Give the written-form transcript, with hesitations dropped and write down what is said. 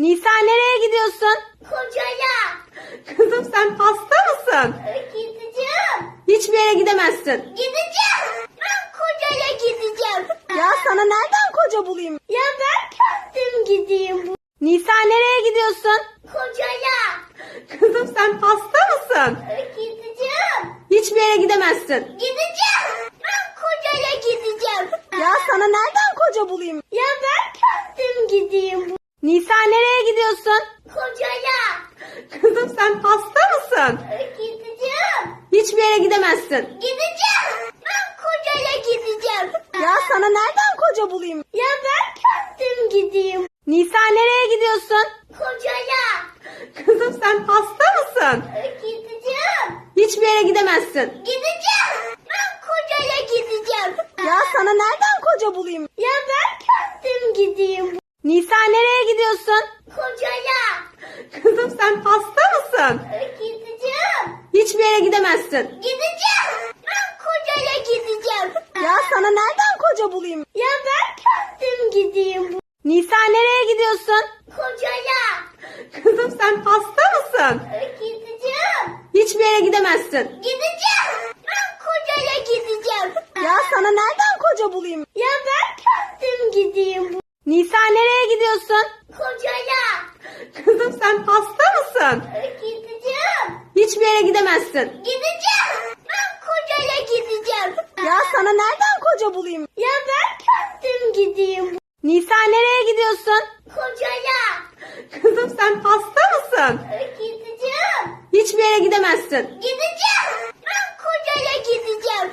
Nisa nereye gidiyorsun? Kocaya. Kızım sen hasta mısın? Gideceğim. Hiçbir yere gidemezsin. Gideceğim. Ben kocaya gideceğim. Ya sana nereden koca bulayım? Ya ben kendim gideyim. Nisa nereye gidiyorsun? Kocaya. Kızım sen hasta mısın? Gideceğim. Hiçbir yere gidemezsin. Gideceğim. Ben kocaya gideceğim. Ya sana nereden koca bulayım? Ya ben kendim gideyim. Nisa nereye gidiyorsun? Kocaya. Kızım sen hasta mısın? Gideceğim. Hiçbir yere gidemezsin. Gideceğim. Ben kocaya gideceğim. Ya sana nereden koca bulayım? Ya ben kendim gideyim. Nisa nereye gidiyorsun? Kocaya. Kızım sen hasta mısın? Gideceğim. Hiçbir yere gidemezsin. Gideceğim. Ben kocaya gideceğim. Ya sana nereden koca bulayım? Ya ben kendim gideyim. Nisa nereye gidiyorsun? Kocaya. Kızım sen hasta mısın? Gideceğim. Hiçbir yere gidemezsin. Gideceğim. Ben kocaya gideceğim. Ya sana nereden koca bulayım? Ya ben kendim gideyim. Nisa nereye gidiyorsun? Kocaya. Kızım sen hasta mısın? Gideceğim. Hiçbir yere gidemezsin. Gideceğim. Ben kocaya gideceğim. Ya sana nereden koca bulayım? Ya ben kendim gideyim. Nisa nereye gidiyorsun? Kocaya. Kızım sen hasta mısın? Gideceğim. Hiçbir yere gidemezsin. Gideceğim. Ben kocaya gideceğim. Ya sana nereden koca bulayım? Ya ben kendim gideyim. Nisa nereye gidiyorsun? Kocaya. Kızım sen hasta mısın? Gideceğim. Hiçbir yere gidemezsin. Gideceğim. Ben kocaya gideceğim.